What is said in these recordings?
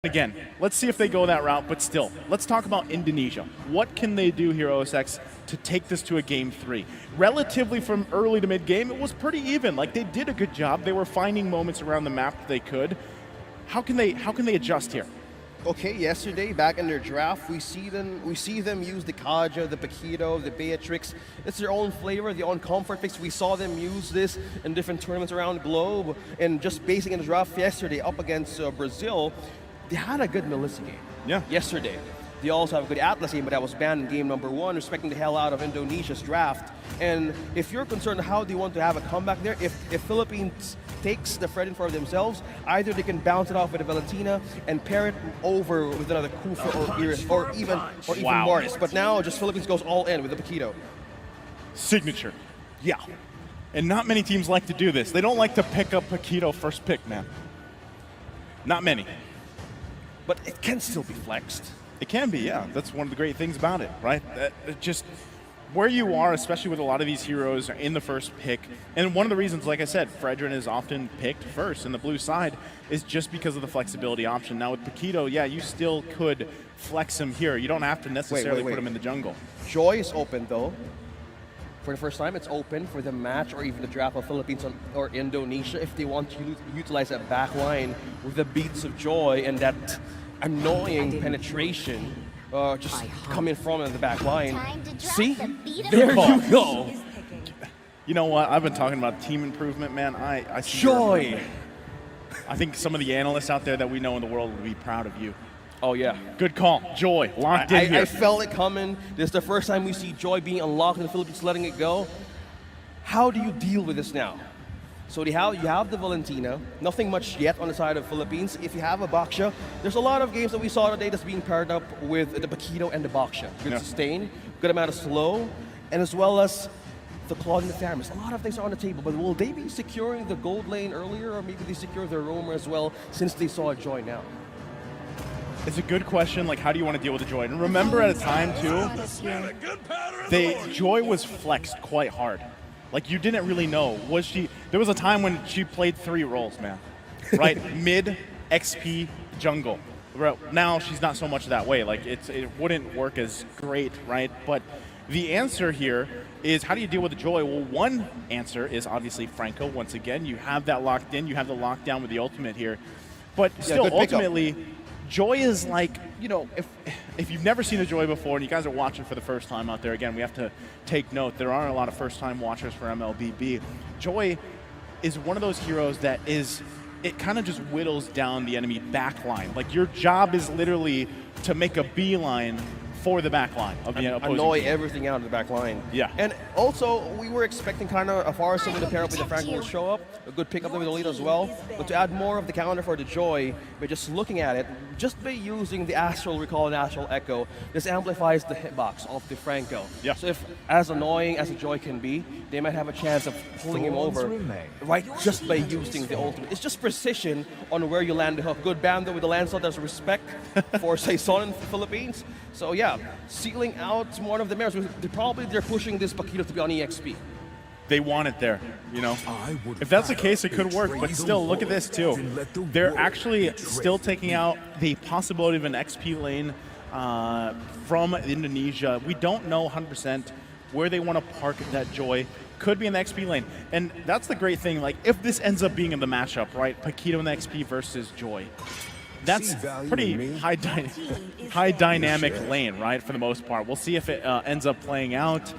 Again, let's see if they go that route, but still, let's talk about Indonesia. What can they do here, OSX, to take this to a game 3? Relatively from early to mid-game, it was pretty even. Like, they did a good job. They were finding moments around the map that they could. How can they adjust here? Okay, yesterday, back in their draft, we see them use the Kaja, the Paquito, the Beatrix. It's their own flavor, their own comfort picks. We saw them use this in different tournaments around the globe, and just basing in the draft yesterday up against Brazil, they had a good Melissa game. Yeah. Yesterday. They also have a good Atlas game, but that was banned in game number 1, respecting the hell out of Indonesia's draft. And if you're concerned how they want to have a comeback there, if Philippines takes the Fred in for themselves, either they can bounce it off with a Valentina and pair it over with another Kufa or Iris or even Mortis. But now just Philippines goes all in with the Paquito. Signature. Yeah. And not many teams like to do this. They don't like to pick up Paquito first pick, man. Not many. But it can still be flexed. It can be, yeah. That's one of the great things about it, right? Just where you are, especially with a lot of these heroes in the first pick, and one of the reasons, like I said, Fredrin is often picked first in the blue side is just because of the flexibility option. Now with Paquito, yeah, you still could flex him here. You don't have to necessarily put him in the jungle. Joy is open, though. For the first time, it's open for the match or even the draft of Philippines or Indonesia if they want to utilize that back line with the beats of Joy and that annoying penetration just coming from the back line. See? There you go. You know what? I've been talking about team improvement, man. I see Joy. I think some of the analysts out there that we know in the world will be proud of you. Oh, yeah. Good call. Joy, locked in here. I felt it coming. This is the first time we see Joy being unlocked in the Philippines, letting it go. How do you deal with this now? So you have the Valentina, nothing much yet on the side of Philippines. If you have a Baksha, there's a lot of games that we saw today that's being paired up with the Paquito and the Baksha. Good sustain, good amount of slow, and as well as the Claude and the Theramis. A lot of things are on the table, but will they be securing the gold lane earlier, or maybe they secure their roamer as well since they saw Joy now? It's a good question, like how do you want to deal with the Joy? And remember at a time too, Joy was flexed quite hard. Like you didn't really know. There was a time when she played 3 roles, man. Right? Mid, XP, jungle. Now she's not so much that way. Like it wouldn't work as great, right? But the answer here is how do you deal with the Joy? Well, one answer is obviously Franco. Once again, you have that locked in. You have the lockdown with the ultimate here. But still, ultimately, Joy is like, you know, if you've never seen a Joy before and you guys are watching for the first time out there, again, we have to take note. There aren't a lot of first-time watchers for MLBB. Joy is one of those heroes that it kind of just whittles down the enemy backline. Like your job is literally to make a beeline for the back line of the opposing annoy team. Everything out of the back line. Yeah. And also, we were expecting kind of a Forest to pair up with the Franco will show up. A good pick up there with the lead as well. But to add more of the counter for the Joy, by just looking at it, just by using the Astral Recall and Astral Echo, this amplifies the hitbox of the Franco. Yeah. So if as annoying as a Joy can be, they might have a chance of pulling him over, right, just by using the ultimate. It's just precision on where you land the hook. Good bando with the land slot. There's respect for Saison in the Philippines. So yeah, sealing out one of the mares. They're pushing this Paquito to be on EXP. They want it there, you know. If that's the case, it could work. But still, look at this too. They're actually still taking out the possibility of an XP lane from Indonesia. We don't know 100% where they want to park that Joy. Could be in the XP lane. And that's the great thing. Like, if this ends up being in the matchup, right? Paquito in the XP versus Joy. That's pretty high dynamic lane, right, for the most part. We'll see if it ends up playing out.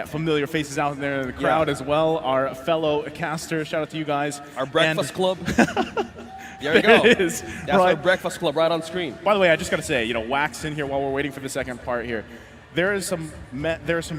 Familiar faces out there in the crowd as well. Our fellow caster, shout out to you guys. Our breakfast club. There we go. It is. That's our breakfast club right on screen. By the way, I just got to say, you know, Wax in here while we're waiting for the second part here. There are some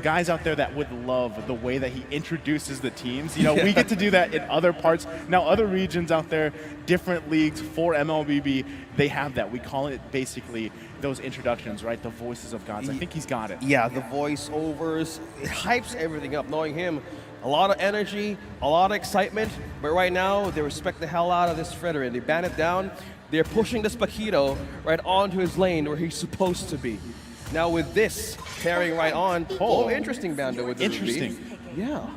guys out there that would love the way that he introduces the teams. You know, we get to do that in other parts. Now, other regions out there, different leagues for MLBB, they have that. We call it basically those introductions, right? The voices of gods. I think he's got it. Yeah, the voiceovers. It hypes everything up. Knowing him, a lot of energy, a lot of excitement. But right now, they respect the hell out of this Fredrin. They ban it down. They're pushing this Paquito right onto his lane where he's supposed to be. Now with this pairing right on, interesting bando with the Ruby. Yeah.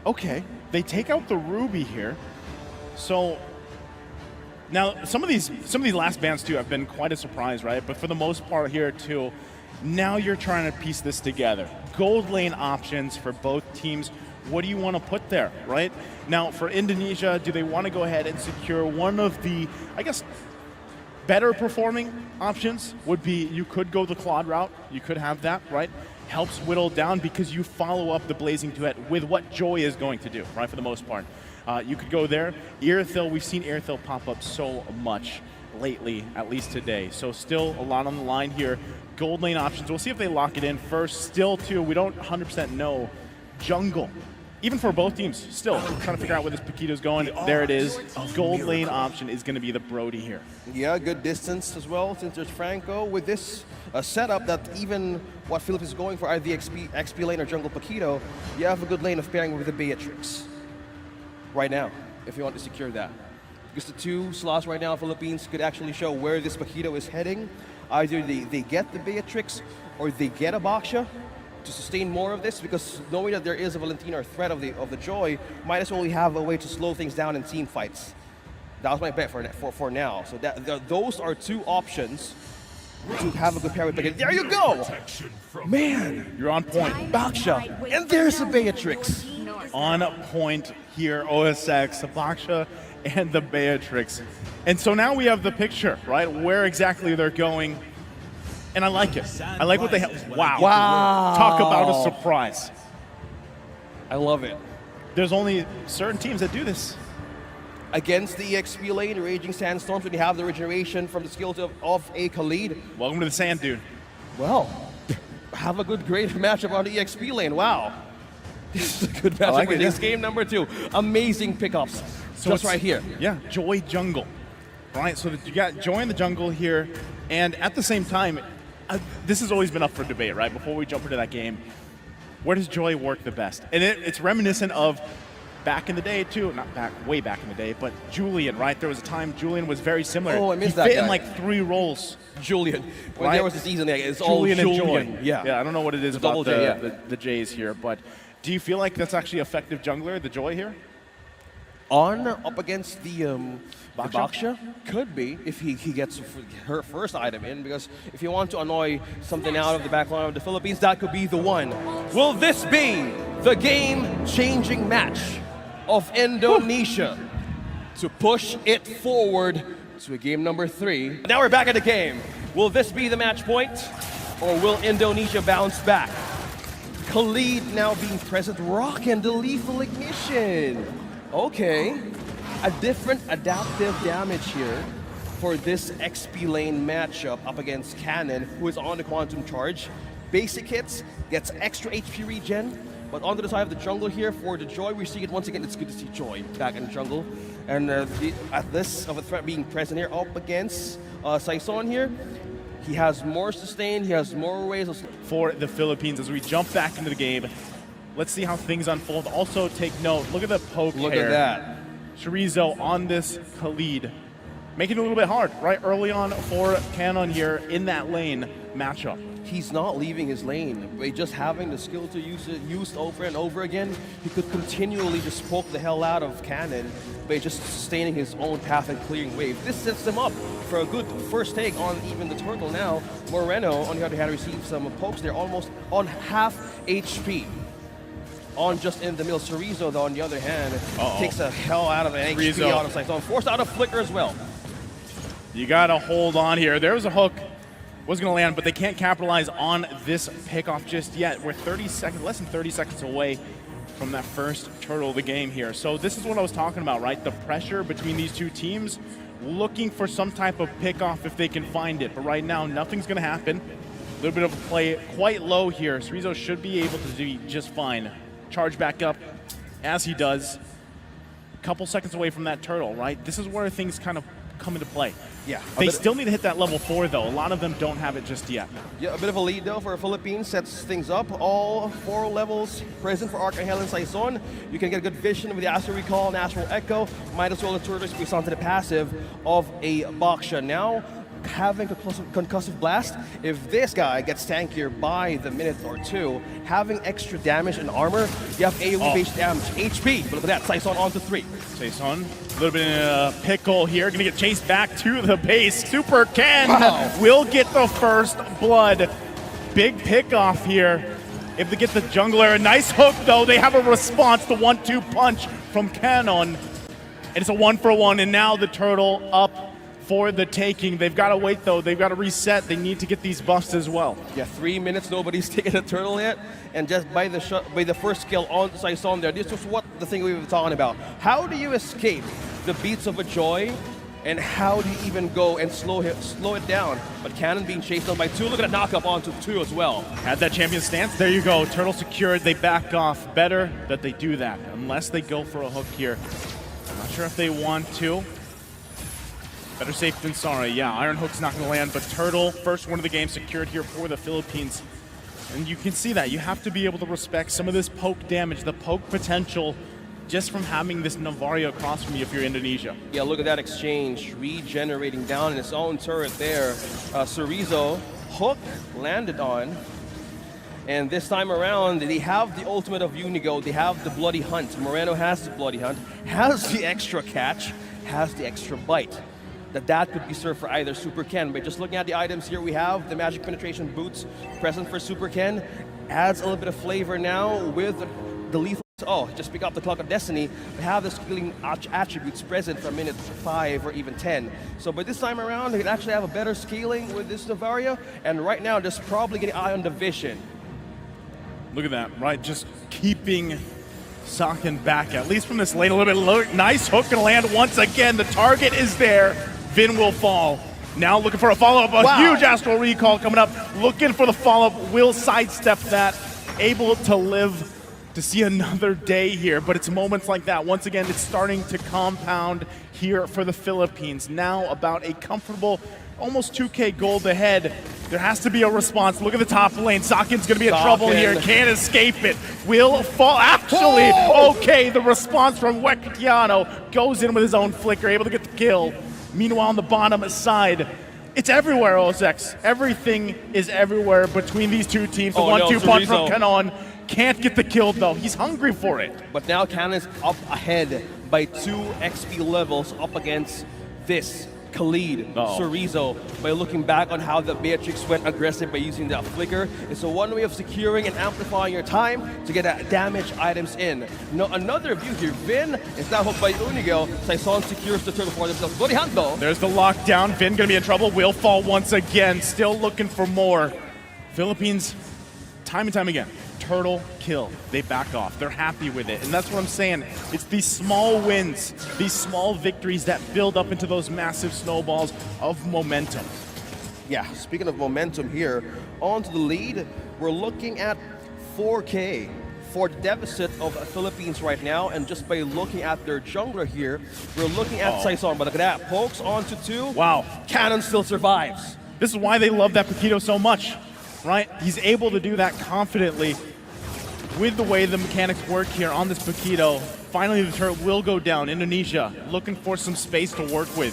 Okay, they take out the Ruby here. So Now, some of these last bans too have been quite a surprise, right? But for the most part here too, now you're trying to piece this together. Gold lane options for both teams. What do you want to put there, right? Now, for Indonesia, do they want to go ahead and secure one of the, I guess, better performing options would be you could go the Claude route. You could have that, right? Helps whittle down because you follow up the Blazing Duet with what Joy is going to do, right, for the most part. You could go there. Irithyll, we've seen Irithyll pop up so much lately, at least today. So still a lot on the line here. Gold lane options, we'll see if they lock it in first. Still, too, we don't 100% know. Jungle, even for both teams, still trying to figure out where this Paquito's going. There it is. Gold lane option is going to be the Brody here. Yeah, good distance as well, since there's Franco. With this setup that even what Philip is going for, either the XP lane or Jungle Paquito, you have a good lane of pairing with the Beatrix right now, if you want to secure that. Because the two slots right now, Philippines could actually show where this Paquito is heading. Either they get the Beatrix or they get a Baksha to sustain more of this, because knowing that there is a Valentina or threat of the Joy, might as well have a way to slow things down in team fights. That was my bet for now. So those are two options to have a good pair with Paquito. There you go! Man! You're on point. Baksha! And there's a Beatrix! On point here, OSX, the Baksha, and the Beatrix. And so now we have the picture, right? Where exactly they're going. And I like it. I like what they have. Wow. Wow. Talk about a surprise. I love it. There's only certain teams that do this. Against the EXP lane, Raging Sandstorms, when you have the regeneration from the skills of a Khalid. Welcome to the sand, dude. Well, have a great matchup on the EXP lane. Wow. This is a good matchup for this game number 2. Amazing pickups. So just right here. Yeah, Joy Jungle. Right, so you got Joy in the jungle here, and at the same time, this has always been up for debate, right? Before we jump into that game, where does Joy work the best? And it's reminiscent of back in the day too, not way back in the day, but Julian, right? There was a time Julian was very similar. Oh, I missed he that fit guy. in like 3 roles. Julian. When Right? there was a season, it's Julian all and Julian. Joy. Yeah. I don't know what it is Double about J, the J's here, but do you feel like that's actually effective jungler, the Joy here? Up against the Baksha? Baksha? Could be, if he gets her first item in, because if you want to annoy something out of the backline of the Philippines, that could be the one. Will this be the game-changing match of Indonesia to push it forward to game number 3? Now we're back at the game. Will this be the match point, or will Indonesia bounce back? Khalid now being present, Rock and the Lethal Ignition. Okay, a different adaptive damage here for this XP lane matchup up against Cannon, who is on the Quantum Charge. Basic hits, gets extra HP regen, but onto the side of the jungle here for the Joy, we see it once again. It's good to see Joy back in the jungle. And at this of a threat being present here up against Saison here, he has more sustain, he has more ways of... For the Philippines, as we jump back into the game, let's see how things unfold. Also, take note, look at the poke Look hair. at that. Chorizo on this Khalid, making it a little bit hard, right? Early on for Cannon here in that lane matchup. He's not leaving his lane. By just having the skill to use it used over and over again, he could continually just poke the hell out of Cannon by just sustaining his own path and clearing wave. This sets him up for a good first take on even the turtle now. Moreno, on the other hand, received some pokes there, almost on half HP. On just in the middle. Chorizo, though, on the other hand, takes a hell out of an HP out of sight. So forced out of flicker as well. You gotta hold on here. There's a hook. Was gonna land, but they can't capitalize on this pickoff just yet. We're 30 seconds, less than 30 seconds away from that first turtle of the game here. So this is what I was talking about, right? The pressure between these two teams, looking for some type of pickoff if they can find it. But right now, nothing's gonna happen. A little bit of a play quite low here. Chorizo should be able to do just fine. Charge back up as he does. Couple seconds away from that turtle, right? This is where things kind of come into play. Yeah. They still need to hit that level 4, though. A lot of them don't have it just yet. Yeah, a bit of a lead, though, for the Philippines. Sets things up. All 4 levels present for Arcangel and Saison. You can get a good vision with the Astral Recall, Natural Echo. Might as well turtle space onto the passive of a Baksha. Now, having a concussive blast, if this guy gets tankier by the minute or two, having extra damage and armor, you have AoE-based damage, HP. But look at that, Saison on to 3. Saison, a little bit in a pickle here, gonna get chased back to the base. Super Ken will get the first blood. Big pick off here. If they get the jungler, a nice hook though, they have a response, the 1-2 punch from Canon. And it's a 1-for-1, and now the turtle up for the taking. They've got to wait though, they've got to reset, they need to get these buffs as well. Yeah, 3 minutes, nobody's taken a turtle yet, and just by the first kill on Saison there, this was what the thing we were talking about. How do you escape the beats of a Joy, and how do you even go and slow it down? But Cannon being chased down by 2, look at a knock-up onto 2 as well. Had that champion stance, there you go, turtle secured, they back off. Better that they do that, unless they go for a hook here. I'm not sure if they want to. Better safe than sorry. Yeah, Iron Hook's not going to land, but Turtle, first one of the game secured here for the Philippines. And you can see that. You have to be able to respect some of this poke damage, the poke potential, just from having this Navario across from you if you're Indonesia. Yeah, look at that exchange. Regenerating down in his own turret there. Chorizo, hook landed on. And this time around, they have the ultimate of Unigo. They have the Bloody Hunt. Moreno has the Bloody Hunt, has the extra catch, has the extra bite. That could be served for either Super Ken. But just looking at the items here, we have the Magic Penetration Boots present for Super Ken. Adds a little bit of flavor now with the lethal. Oh, just pick up the Clock of Destiny. We have the scaling attributes present for minute 5 or even 10. So by this time around, they can actually have a better scaling with this Navario. And right now, just probably getting eye on the vision. Look at that, right? Just keeping Sakin back, at least from this lane a little bit. Nice hook and land once again. The target is there. Vin will fall. Now looking for a follow-up. A huge Astral Recall coming up. Looking for the follow-up. Will sidestep that. Able to live to see another day here. But it's moments like that. Once again, it's starting to compound here for the Philippines. Now about a comfortable almost 2K gold ahead. There has to be a response. Look at the top lane. Sakin's going to be in trouble here. Can't escape it. Will fall. Actually, okay, the response from Wektiano goes in with his own flicker, able to get the kill. Meanwhile, on the bottom side, it's everywhere, OSX. Everything is everywhere between these two teams. The 1-2 punch from Canon. Can't get the kill, though. He's hungry for it. But now Canon's up ahead by 2 XP levels up against this Khalid, Chorizo, by looking back on how the Beatrix went aggressive by using that flicker. It's a one way of securing and amplifying your time to get damage items in. Now another view here, Vin is now hooked by Unigo. Saison secures the turtle for themselves. Bloody Hunt though. There's the lockdown. Vin gonna be in trouble. Will fall once again. Still looking for more. Philippines, time and time again. Turtle kill. They back off. They're happy with it. And that's what I'm saying. It's these small wins, these small victories that build up into those massive snowballs of momentum. Yeah, speaking of momentum here, on to the lead. We're looking at 4K for the deficit of the Philippines right now. And just by looking at their jungler here, we're looking at Saison. But look at that. Pokes onto 2. Wow. Cannon still survives. This is why they love that Paquito so much, right? He's able to do that confidently. With the way the mechanics work here on this Paquito, finally the turret will go down. Indonesia looking for some space to work with.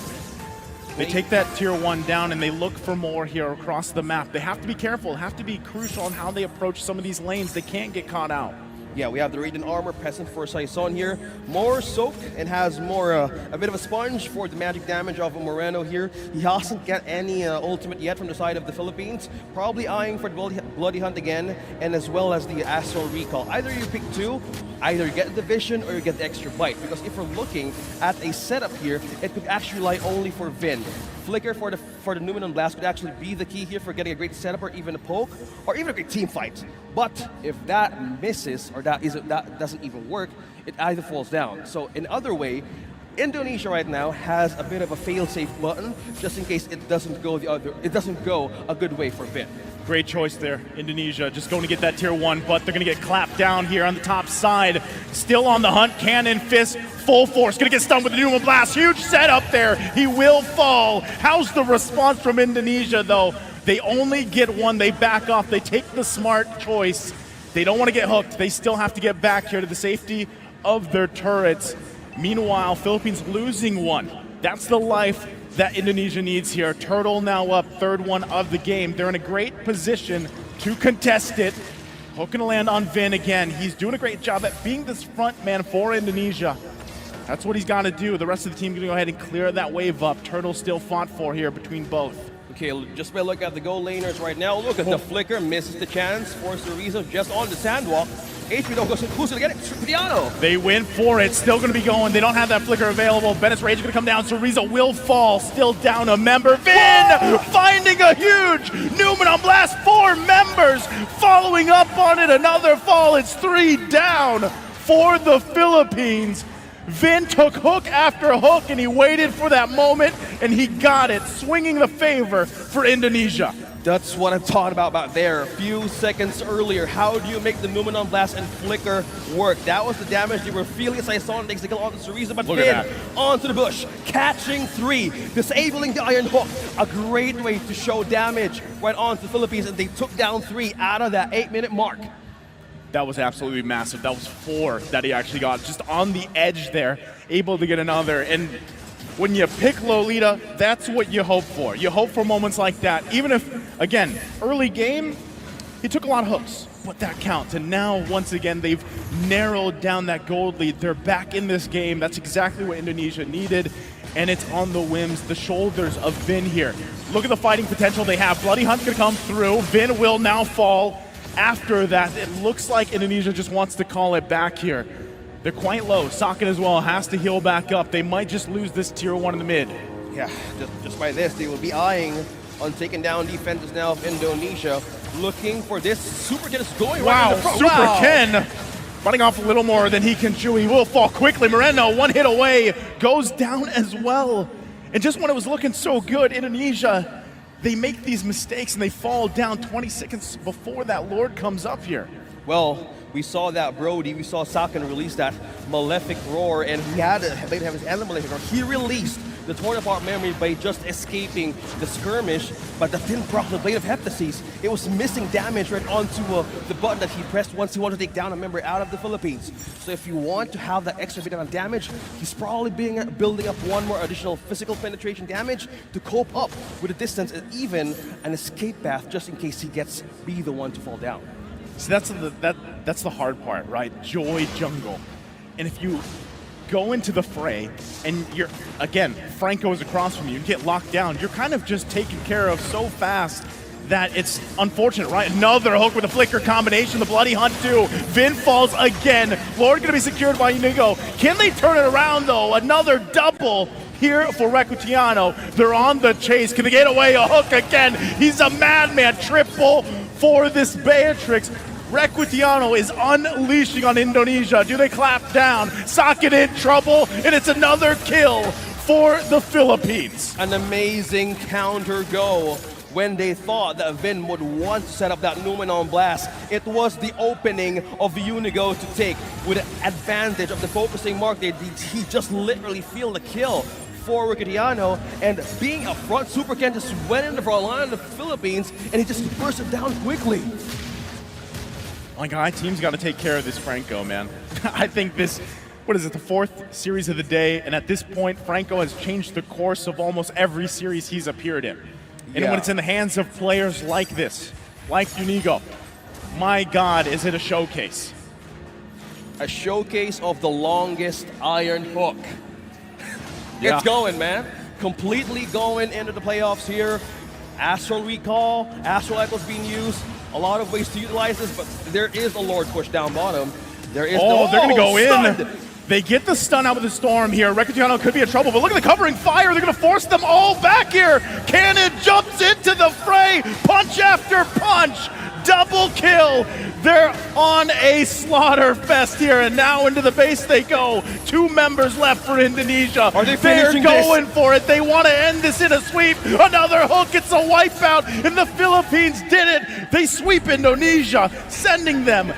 They take that tier 1 down and they look for more here across the map. They have to be careful, have to be crucial on how they approach some of these lanes. They can't get caught out. Yeah, we have the Radiant Armor present for Saison here. More soak and has more a bit of a sponge for the magic damage of Moreno here. He hasn't got any ultimate yet from the side of the Philippines. Probably eyeing for the Bloody Hunt again, and as well as the Astral Recall. Either you pick 2, either you get the Vision or you get the extra bite. Because if we're looking at a setup here, it could actually lie only for Vin. Flicker for the Numenon Blast could actually be the key here for getting a great setup or even a poke or even a great team fight. But if that misses or that doesn't even work, it either falls down. So in other way, Indonesia right now has a bit of a fail-safe button just in case it doesn't go a good way for Vin. Great choice there, Indonesia. Just going to get that tier 1, but they're going to get clapped down here on the top side. Still on the hunt, Cannon, Fist, full force. Going to get stunned with the Numenon Blast. Huge setup there. He will fall. How's the response from Indonesia, though? They only get 1. They back off. They take the smart choice. They don't want to get hooked. They still have to get back here to the safety of their turrets. Meanwhile, Philippines losing 1. That's the life that Indonesia needs here. Turtle now up, third one of the game. They're in a great position to contest it. Hook gonna land on Vin again. He's doing a great job at being this front man for Indonesia. That's what he's got to do. The rest of the team gonna go ahead and clear that wave up. Turtle still fought for here between both. Okay, just by looking at the goal laners right now, look at the flicker, misses the chance for Cereza just on the sandwalk. HP don't go, who's gonna get it? Cristiano. They win for it, still gonna be going. They don't have that flicker available. Bennett's Rage is gonna come down. Cereza will fall, still down a member. Vin finding a huge Numenon Blast, 4 members following up on it. Another fall, it's 3 down for the Philippines. Vin took hook after hook, and he waited for that moment, and he got it, swinging the favor for Indonesia. That's what I'm talking about there. A few seconds earlier, how do you make the Numenon Blast and Flicker work? That was the damage they were feeling as I saw takes the kill onto Cereza, but Vin onto the bush, catching 3, disabling the Iron Hook. A great way to show damage right onto the Philippines, and they took down 3 out of that 8-minute mark. That was absolutely massive. That was 4 that he actually got, just on the edge there, able to get another. And when you pick Lolita, that's what you hope for. You hope for moments like that. Even if, again, early game, he took a lot of hooks, but that counts. And now, once again, they've narrowed down that gold lead. They're back in this game. That's exactly what Indonesia needed. And it's on the whims, the shoulders of Vin here. Look at the fighting potential they have. Bloody Hunt's gonna come through. Vin will now fall. After that, it looks like Indonesia just wants to call it back here. They're quite low. Socket as well has to heal back up. They might just lose this tier 1 in the mid. Yeah, just by this, they will be eyeing on taking down defenses now of Indonesia, looking for this. Super Ken is going right in the front. Super Ken running off a little more than he can chew. He will fall quickly. Moreno, 1 hit away, goes down as well. And just when it was looking so good, Indonesia, they make these mistakes and they fall down 20 seconds before that Lord comes up here. Well, we saw that Brody, we saw Sakan release that Malefic Roar, and he had to have his end Malefic Roar. He released the torn apart memory by just escaping the skirmish, but that didn't proc the Blade of Heptasis. It was missing damage right onto the button that he pressed once he wanted to take down a member out of the Philippines. So if you want to have that extra bit of damage, he's probably building up 1 more additional physical penetration damage to cope up with the distance and even an escape path just in case he gets be the one to fall down. So that's the hard part, right? Joy jungle. And if you go into the fray and you're, again, Franco is across from you, you get locked down, you're kind of just taken care of so fast that it's unfortunate, right? Another hook with a flicker combination, the Bloody Hunt too. Vin falls again. Lord gonna be secured by Inigo. Can they turn it around though? Another double here for Recutiano. They're on the chase. Can they get away? A hook again. He's a madman. Triple for this Beatrix. Recutiano is unleashing on Indonesia. Do they clap down? Socket in trouble, and it's another kill for the Philippines. An amazing counter go when they thought that Vin would want to set up that Numenon Blast. It was the opening of Unigo to take with the advantage of the focusing mark. He just literally feel the kill for Recutiano, and being up front, Super Ken just went in the front line of the Philippines, and he just burst it down quickly. My God, team's got to take care of this Franco, man. I think this, what is it, the 4th series of the day, and at this point, Franco has changed the course of almost every series he's appeared in. And when it's in the hands of players like this, like Unigo, my God, is it a showcase. A showcase of the longest Iron Hook. Yeah. It's going, man. Completely going into the playoffs here. Astral Recall, Astral Echo's being used. A lot of ways to utilize this, but there is a Lord push down bottom. There is they're gonna go stunned. in. They get the stun out with the storm here. Recutiano could be in trouble, but look at the covering fire. They're gonna force them all back here. Cannon jumps into the fray. Punch after punch. Double kill. They're on a slaughter fest here, and now into the base they go. 2 members left for Indonesia. Are they They're finishing going for it. They want to end this in a sweep. Another hook. It's a wipeout, and the Philippines did it. They sweep Indonesia, sending them